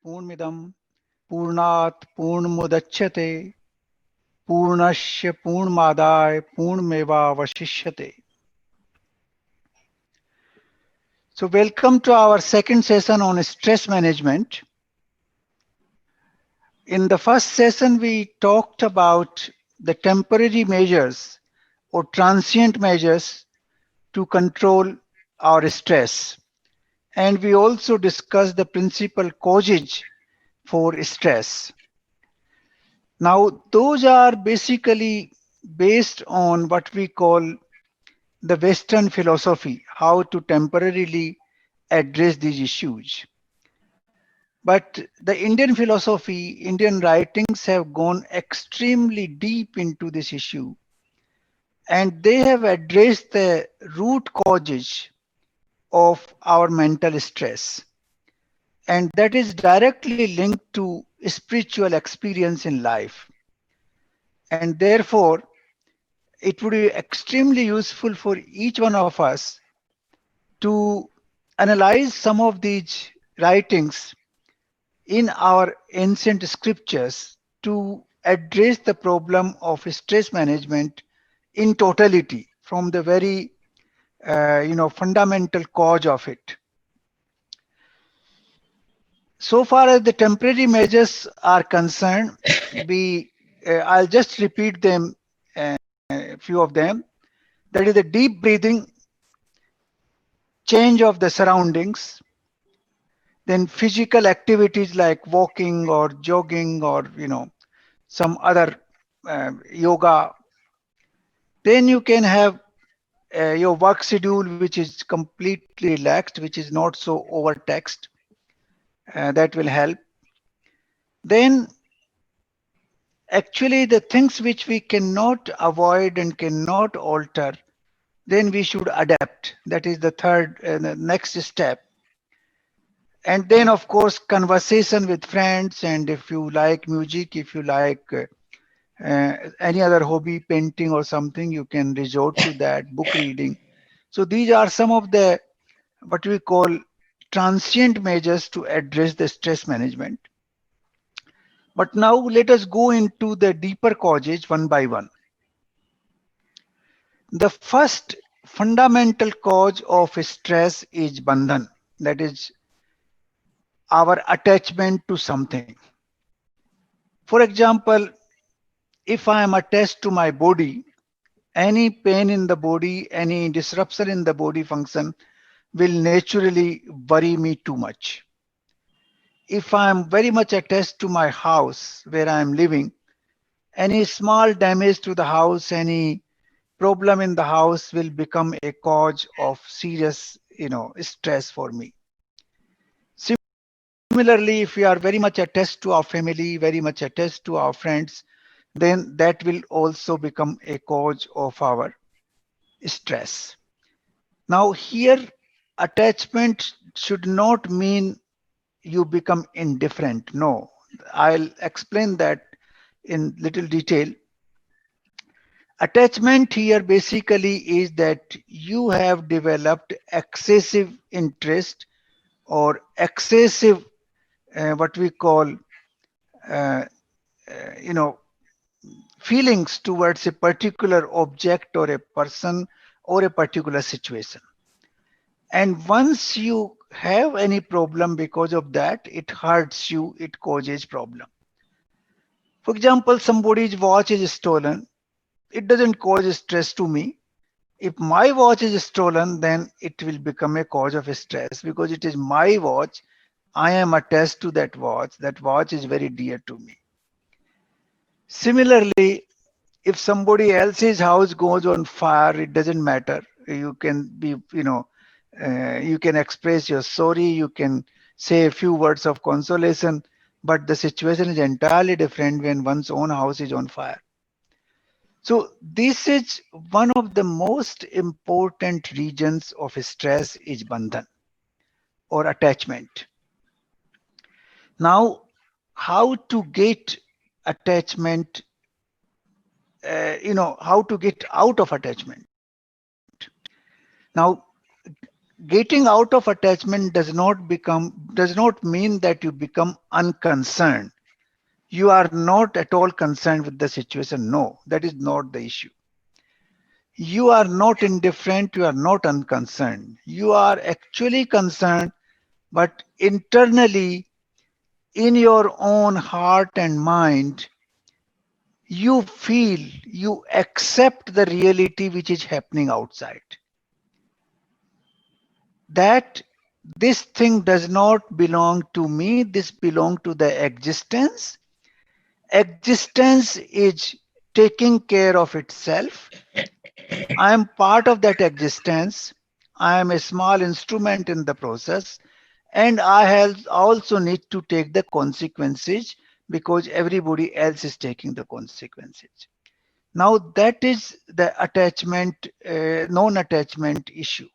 Purnamidam Purnat Purnamudachyate Purnasya Purnmadaya Purnmeva Vasishyate. So welcome to our second session on stress management. In the first session, we talked about the temporary measures or transient measures to control our stress. And we also discussed the principal causes for stress. Now, those are basically based on what we call the Western philosophy, how to temporarily address these issues. But the Indian philosophy, Indian writings have gone extremely deep into this issue, and they have addressed the root causes of our mental stress. And that is directly linked to spiritual experience in life. And therefore, it would be extremely useful for each one of us to analyze some of these writings in our ancient scriptures to address the problem of stress management in totality from the very fundamental cause of it. So far as the temporary measures are concerned, I'll just repeat them, a few of them. That is the deep breathing, change of the surroundings, then physical activities like walking or jogging or some other yoga. Then you can have your work schedule which is completely relaxed, which is not so overtaxed. That will help. Then actually the things which we cannot avoid and cannot alter, then we should adapt. That is the third, the next step. And then of course conversation with friends, and if you like music, if you like any other hobby, painting or something, you can resort to that, book reading. So these are some of the what we call transient measures to address the stress management. But now let us go into the deeper causes one by one. The first fundamental cause of stress is bandhan, that is our attachment to something. For example, if I am attached to my body, any pain in the body, any disruption in the body function will naturally worry me too much. If I am very much attached to my house where I am living, any small damage to the house, any problem in the house will become a cause of serious, stress for me. Similarly, if we are very much attached to our family, very much attached to our friends, then that will also become a cause of our stress. Now here, attachment should not mean you become indifferent. No, I'll explain that in little detail. Attachment here basically is that you have developed excessive interest or excessive what we call uh, you know feelings towards a particular object or a person or a particular situation. And once you have any problem because of that, it hurts you, it causes problem. For example, somebody's watch is stolen, it doesn't cause stress to me. If my watch is stolen, then it will become a cause of stress because it is my watch. I am attached to that watch. That watch is very dear to me. Similarly, if somebody else's house goes on fire, it doesn't matter. You can be, you can express your sorry, you can say a few words of consolation, but the situation is entirely different when one's own house is on fire. So this is one of the most important regions of stress is bandhan or attachment. Now, how to get attachment, how to get out of attachment. Now, getting out of attachment does not mean that you become unconcerned. You are not at all concerned with the situation. No, that is not the issue. You are not indifferent, you are not unconcerned. You are actually concerned, but internally, in your own heart and mind, you feel, you accept the reality which is happening outside. That this thing does not belong to me, this belongs to the existence. Existence is taking care of itself. I am part of that existence. I am a small instrument in the process, and I have also need to take the consequences because everybody else is taking the consequences. Now that is the attachment, non-attachment issue.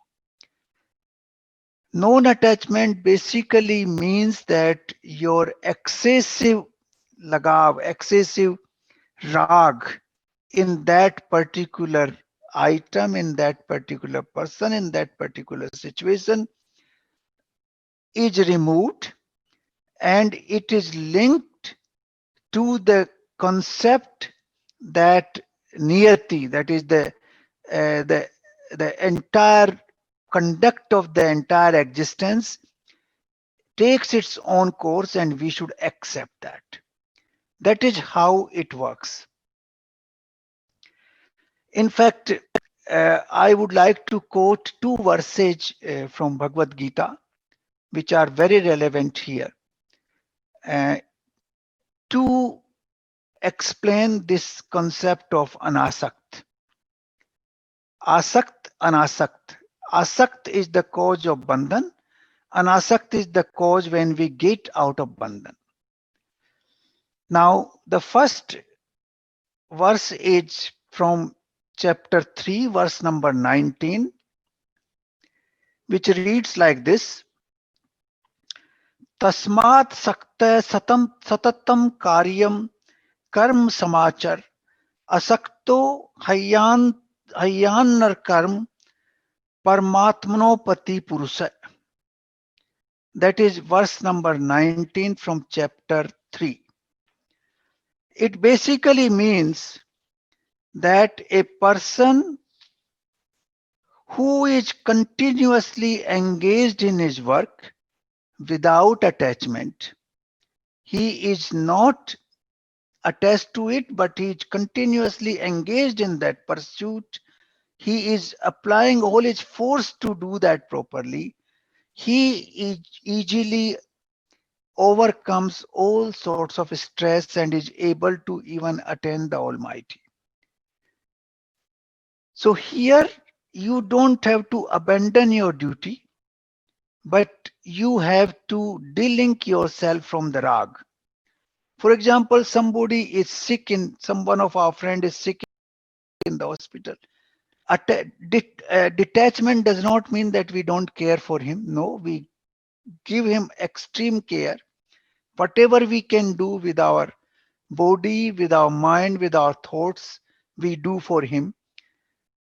Non-attachment basically means that your excessive lagav, excessive rag in that particular item, in that particular person, in that particular situation is removed, and it is linked to the concept that niyati, that is uh, the the entire conduct of the entire existence takes its own course, and we should accept that. That is how it works. In fact, I would like to quote two verses from Bhagavad Gita, which are very relevant here uh, to explain this concept of anasakt. Asakt, anasakt. Asakt is the cause of bandhan. Anasakt is the cause when we get out of bandhan. Now, the first verse is from chapter 3, verse number 19, which reads like this. Tasmat sakta satatam karyam karm samachar asakto hayyanar karm parmatmanopati purusa. That is verse number 19 from chapter 3. It basically means that a person who is continuously engaged in his work without attachment, he is not attached to it, but he is continuously engaged in that pursuit. He is applying all his force to do that properly. He easily overcomes all sorts of stress and is able to even attain the Almighty. So here you don't have to abandon your duty, but you have to delink yourself from the rag. For example, somebody is sick one of our friend is sick in the hospital. Detachment does not mean that we don't care for him. No, we give him extreme care. Whatever we can do with our body, with our mind, with our thoughts, we do for him.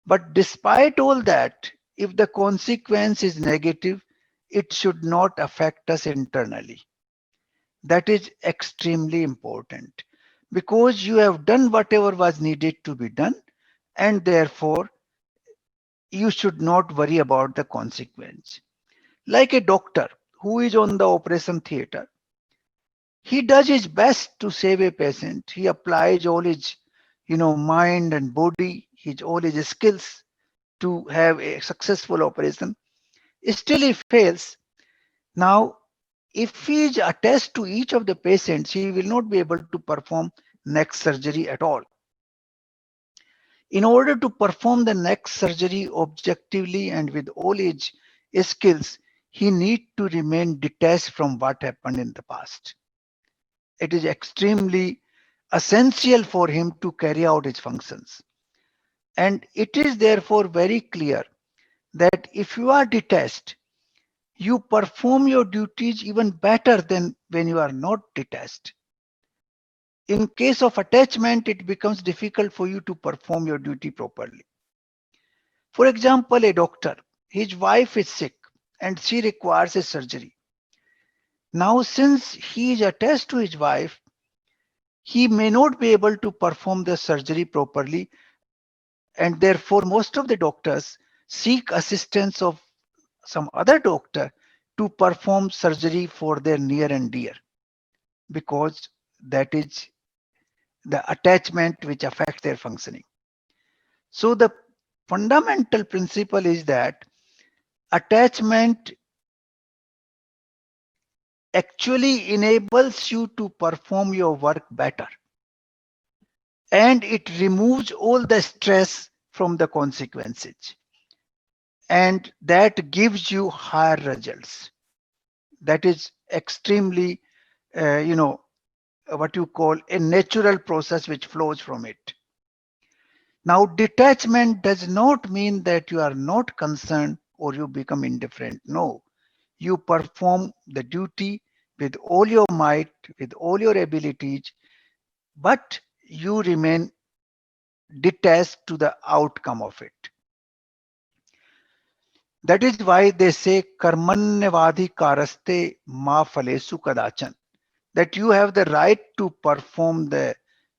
But despite all that, if the consequence is negative, it should not affect us internally. That is extremely important because you have done whatever was needed to be done, and therefore you should not worry about the consequence. Like a doctor who is on the operation theater, he does his best to save a patient. He applies all his, mind and body, all his skills to have a successful operation. Still, he fails. Now, if he is attached to each of the patients, he will not be able to perform next surgery at all. In order to perform the next surgery objectively and with all his skills, he needs to remain detached from what happened in the past. It is extremely essential for him to carry out his functions. And it is therefore very clear that if you are detached, you perform your duties even better than when you are not detached. In case of attachment, it becomes difficult for you to perform your duty properly. For example, a doctor, his wife is sick. and she requires a surgery. Now, since he is attached to his wife, he may not be able to perform the surgery properly, and therefore most of the doctors seek assistance of some other doctor to perform surgery for their near and dear, because that is the attachment which affects their functioning. So the fundamental principle is that attachment actually enables you to perform your work better, and it removes all the stress from the consequences, and that gives you higher results. That is extremely what you call a natural process which flows from it. Now, detachment does not mean that you are not concerned or you become indifferent. No, you perform the duty with all your might, with all your abilities, but you remain detached to the outcome of it. That is why they say karmanyavadhi karaste ma phalesu kadachan, that you have the right to perform the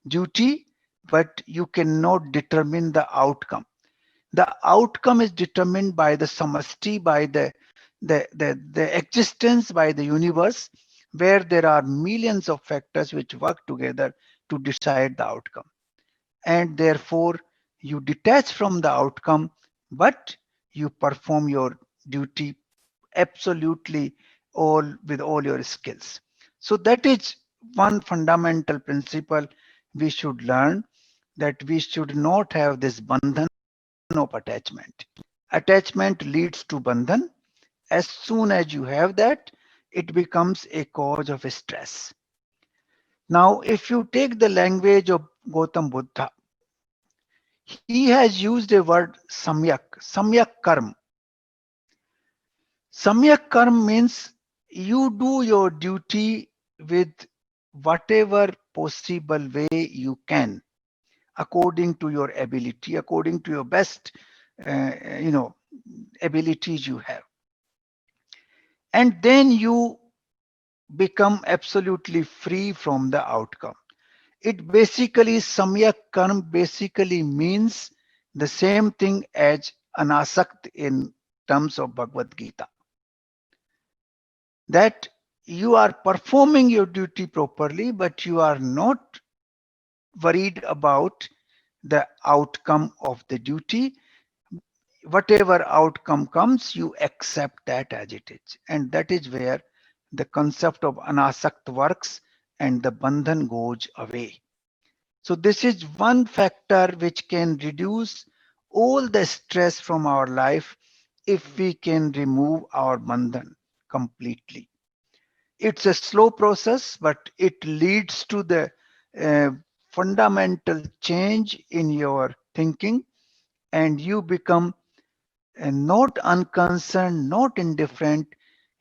duty, but you cannot determine the outcome. The outcome is determined by the samasti, by the existence, by the universe, where there are millions of factors which work together to decide the outcome. And therefore, you detach from the outcome, but you perform your duty absolutely all with all your skills. So that is one fundamental principle we should learn, that we should not have this bandhan of attachment. Attachment leads to bandhan. As soon as you have that, it becomes a cause of stress. Now, if you take the language of Gautam Buddha, he has used a word samyak karma. Samyak karma means you do your duty with whatever possible way you can, according to your ability, according to your best, you know, abilities you have. And then you become absolutely free from the outcome. It basically, samyak karma basically means the same thing as anasakt in terms of Bhagavad Gita. That you are performing your duty properly, but you are not worried about the outcome of the duty. Whatever outcome comes, you accept that as it is. And that is where the concept of anasakt works and the bandhan goes away. So this is one factor which can reduce all the stress from our life if we can remove our bandhan completely. It's a slow process, but it leads to the uh, fundamental change in your thinking, and you become not unconcerned, not indifferent.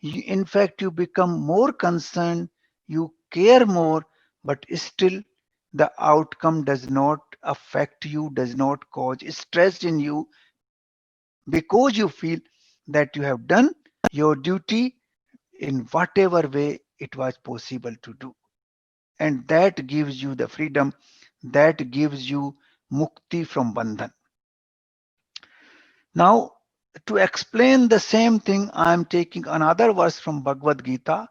In fact, you become more concerned, you care more, but still the outcome does not affect you, does not cause stress in you, because you feel that you have done your duty in whatever way it was possible to do. And that gives you the freedom, that gives you mukti from bandhan. Now, to explain the same thing, I am taking another verse from Bhagavad Gita,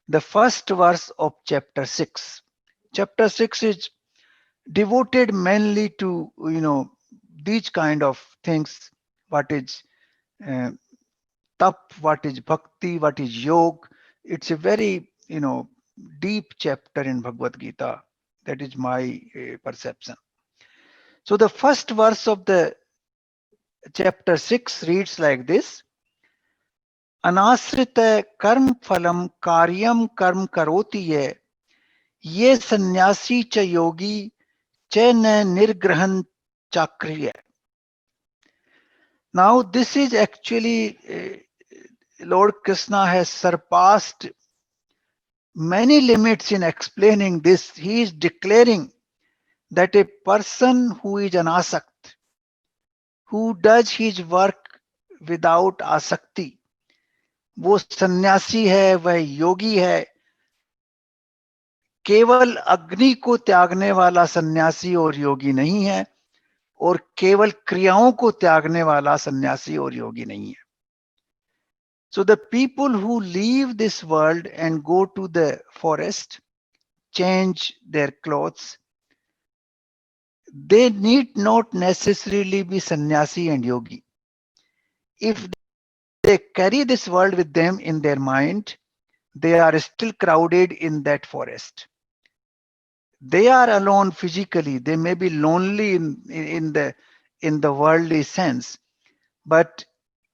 the first verse of chapter 6. Chapter 6 is devoted mainly to, these kind of things. What is uh, tap, what is bhakti, what is yoga. It's a very, deep chapter in Bhagavad Gita. That is my perception. So the first verse of the chapter 6 reads like this: अनाश्रित कर्म फलम कार्यम कर्म करोति ये सन्यासी च योगी च न निर्ग्रहण चाक्रिय. Now this is actually Lord Krishna has surpassed many limits in explaining this. He is declaring that a person who is who does his work without asakti, वो सन्यासी है, वह योगी है। केवल अग्नि को त्यागने वाला सन्यासी और योगी नहीं है, और केवल क्रियाओं को त्यागने वाला सन्यासी और योगी नहीं है. So the people who leave this world and go to the forest, change their clothes, they need not necessarily be sannyasi and yogi. If they carry this world with them in their mind, they are still crowded in that forest. They are alone physically. They may be lonely in the worldly sense, but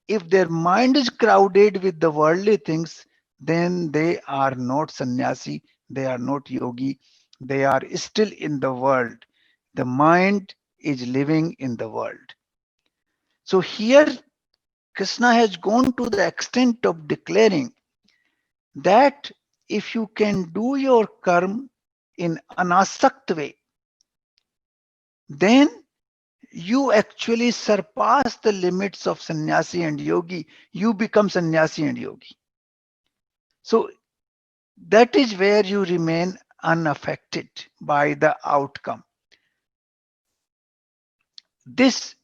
if their mind is crowded with the worldly things, then they are not sannyasi, they are not yogi, they are still in the world. The mind is living in the world. So here Krishna has gone to the extent of declaring that if you can do your karma in anasakt way, then you actually surpass the limits of sannyasi and yogi. You become sannyasi and yogi. So that is where you remain unaffected by the outcome. This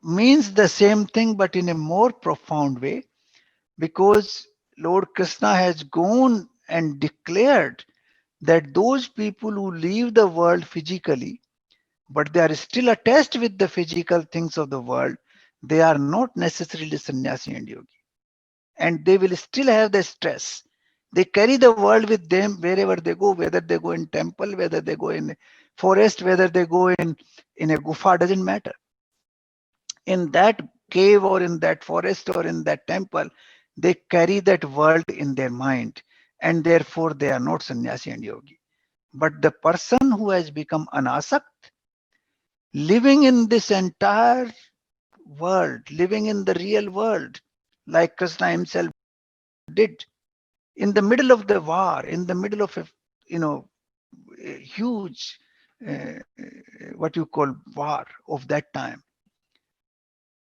means the same thing, but in a more profound way, because Lord Krishna has gone and declared that those people who leave the world physically, but they are still attached with the physical things of the world, they are not necessarily sannyasi and yogi. And they will still have the stress. They carry the world with them wherever they go, whether they go in temple, whether they go in forest, whether they go in a gufa, doesn't matter. In that cave or in that forest or in that temple, they carry that world in their mind, and therefore they are not sannyasi and yogi. But the person who has become anasakt, living in this entire world, living in the real world, like Krishna himself did, in the middle of the war, in the middle of you know a huge uh, what you call war of that time,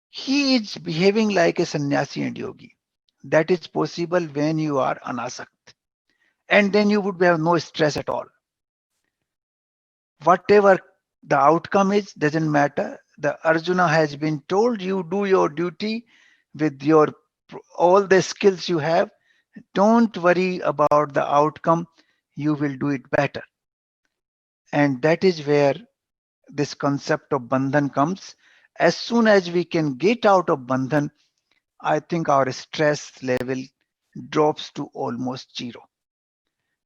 he is behaving like a sannyasi and yogi. That is possible when you are anasakt, and then you would have no stress at all. Whatever the outcome is, doesn't matter. The Arjuna has been told, you do your duty with your all the skills you have. Don't worry about the outcome. You will do it better. And that is where this concept of bandhan comes. As soon as we can get out of bandhan, I think our stress level drops to almost zero.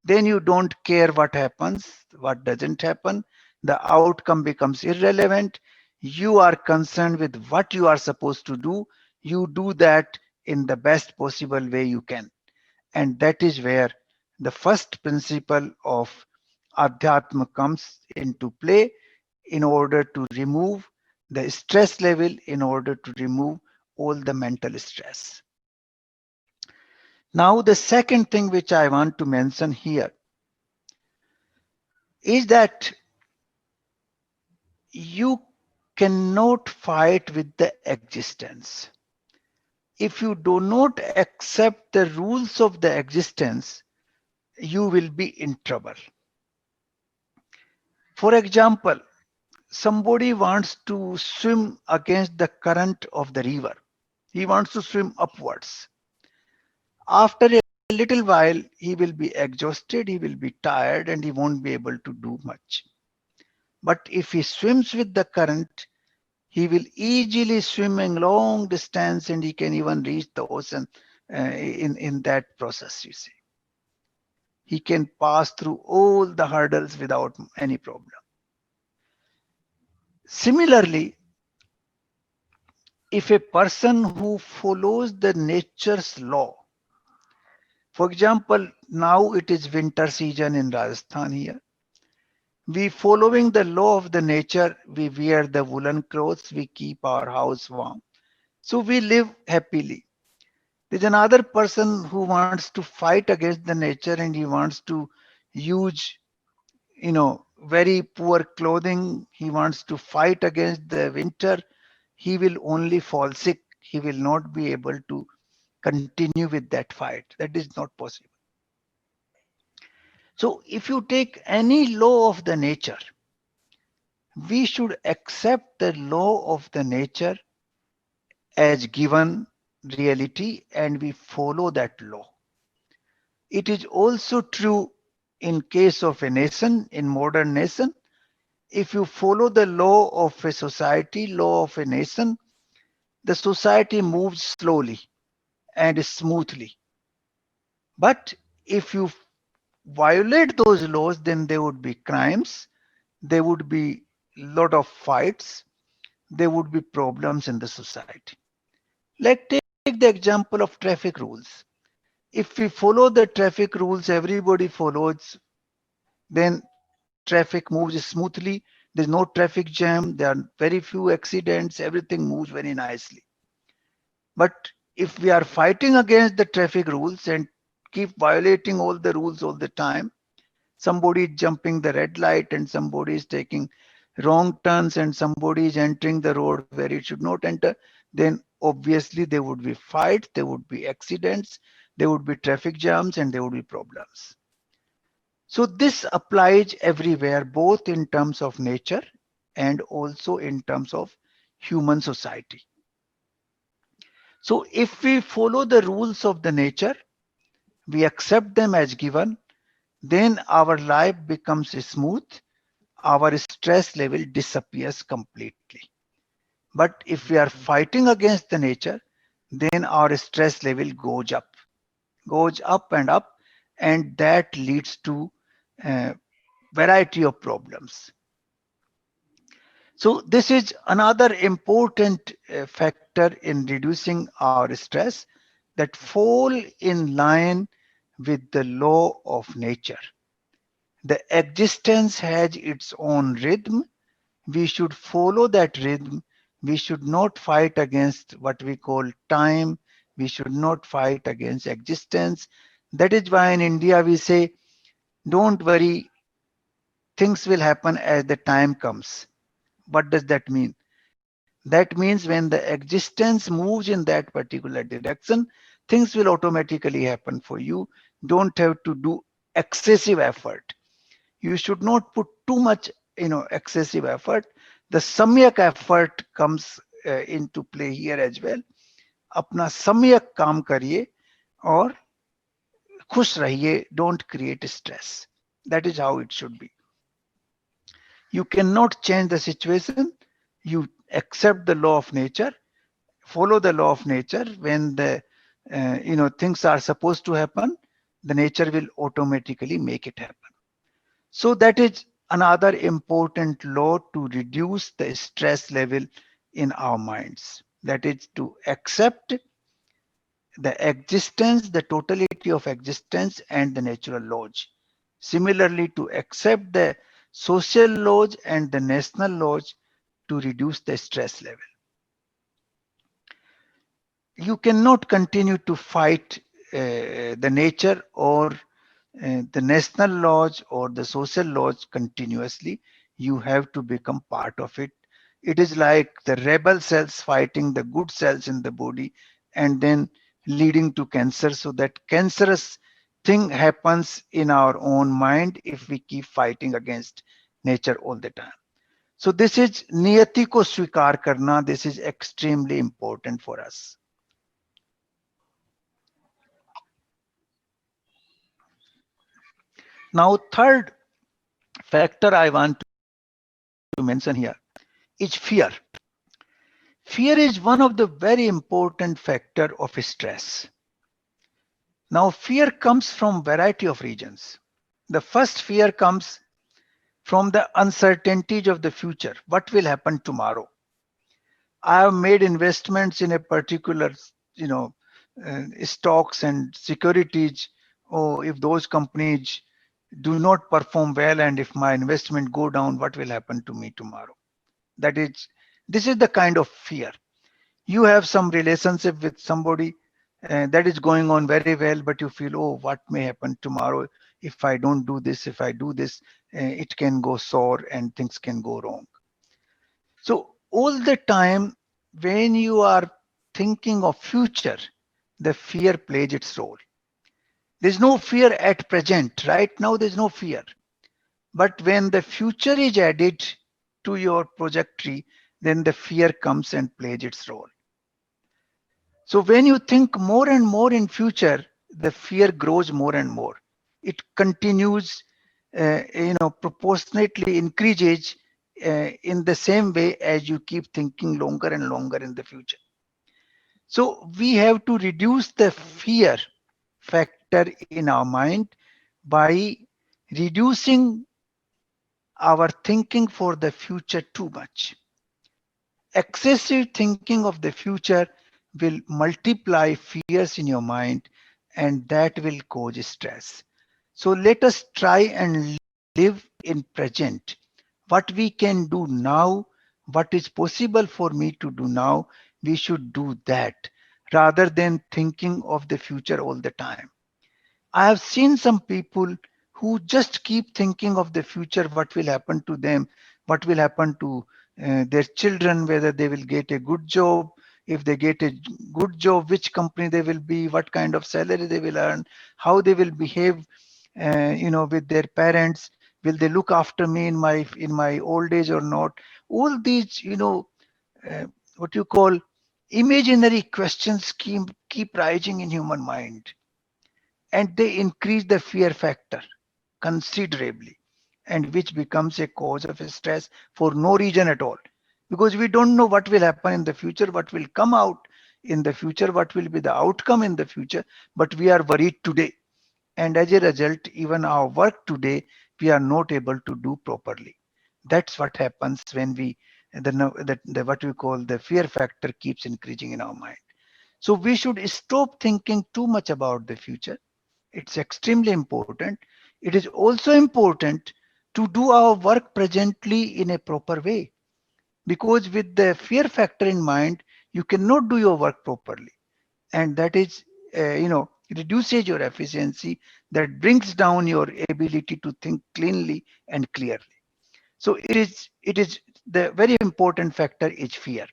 Then you don't care what happens, what doesn't happen. The outcome becomes irrelevant. You are concerned with what you are supposed to do. You do that in the best possible way you can. And that is where the first principle of Adhyatma comes into play, in order to remove the stress level, in order to remove all the mental stress. Now, the second thing which I want to mention here is that you cannot fight with the existence. If you do not accept the rules of the existence, you will be in trouble. For example, somebody wants to swim against the current of the river. He wants to swim upwards. After a little while, he will be exhausted, he will be tired, and he won't be able to do much. But if he swims with the current, he will easily swim a long distance, and he can even reach the ocean in that process, you see. He can pass through all the hurdles without any problem. Similarly, if a person who follows the nature's law, for example, now it is winter season in Rajasthan here. We following the law of the nature, we wear the woolen clothes, we keep our house warm. So we live happily. There's another person who wants to fight against the nature, and he wants to use, very poor clothing. He wants to fight against the winter. He will only fall sick. He will not be able to continue with that fight. That is not possible. So if you take any law of the nature, we should accept the law of the nature as given reality and we follow that law. It is also true in case of a nation, in modern nation. If you follow the law of a society, law of a nation, the society moves slowly and smoothly. But if you violate those laws, then there would be crimes, there would be lot of fights, there would be problems in the society. Like take the example of traffic rules. If we follow the traffic rules, everybody follows, then traffic moves smoothly. There's no traffic jam. There are very few accidents. Everything moves very nicely. But if we are fighting against the traffic rules and keep violating all the rules all the time, somebody is jumping the red light and somebody is taking wrong turns and somebody is entering the road where it should not enter, then obviously there would be fights, there would be accidents, there would be traffic jams, and there would be problems. So this applies everywhere, both in terms of nature and also in terms of human society. So if we follow the rules of the nature, we accept them as given, then our life becomes smooth, our stress level disappears completely. But if we are fighting against the nature, then our stress level goes up and up, and that leads to a variety of problems. So this is another important factor in reducing our stress that fall in line with the law of nature. The existence has its own rhythm. We should follow that rhythm. We should not fight against what we call time. We should not fight against existence. That is why in India we say, don't worry, things will happen as the time comes. What does that mean? That means when the existence moves in that particular direction, things will automatically happen for you. Don't have to do excessive effort. You should not put too much, excessive effort. The samyak effort comes into play here as well. अपना सम्यक काम करिए और खुश रहिए. Don't create stress. That is how it should be. You cannot change the situation. You accept the law of nature, follow the law of nature. When the things are supposed to happen, the nature will automatically make it happen. So that is another important law to reduce the stress level in our minds. That is to accept the existence, the totality of existence and the natural laws. Similarly, to accept the social laws and the national laws to reduce the stress level. You cannot continue to fight the nature or the national laws or the social laws continuously. You have to become part of it. It is like the rebel cells fighting the good cells in the body and then leading to cancer. So that cancerous thing happens in our own mind if we keep fighting against nature all the time. So this is niyati ko swikar karna. This is extremely important for us. Now, third factor I want to mention here is fear. Fear is one of the very important factor of stress. Now, fear comes from variety of regions. The first fear comes from the uncertainties of the future. What will happen tomorrow? I have made investments in a particular, stocks and securities. Oh, if those companies do not perform well and if my investment go down, what will happen to me tomorrow? That is, this is the kind of fear. You have some relationship with somebody that is going on very well, but you feel, oh, what may happen tomorrow if I don't do this? If I do this, it can go sour and things can go wrong. So all the time when you are thinking of future, the fear plays its role. There's no fear at present. Right now, there's no fear. But when the future is added to your trajectory, then the fear comes and plays its role. So when you think more and more in future, the fear grows more and more. It continues, proportionately increases in the same way as you keep thinking longer and longer in the future. So we have to reduce the fear factor in our mind by reducing our thinking for the future too much. Excessive thinking of the future will multiply fears in your mind, and that will cause stress. So let us try and live in present. What we can do now, what is possible for me to do now, we should do that rather than thinking of the future all the time. I have seen some people who just keep thinking of the future, what will happen to them, what will happen to their children, whether they will get a good job, if they get a good job, which company they will be, what kind of salary they will earn, how they will behave, with their parents. Will they look after me in my old age or not? All these, uh, what you call imaginary questions keep rising in human mind, and they increase the fear factor considerably, and which becomes a cause of stress for no reason at all, because we don't know what will happen in the future, what will come out in the future, what will be the outcome in the future, but we are worried today, and as a result, even our work today we are not able to do properly. That's what happens when the what we call the fear factor keeps increasing in our mind. So we should stop thinking too much about the future. It's extremely important. It is also important to do our work presently in a proper way, because with the fear factor in mind, you cannot do your work properly. And that is, reduces your efficiency, that brings down your ability to think cleanly and clearly. So it is the very important factor is fear.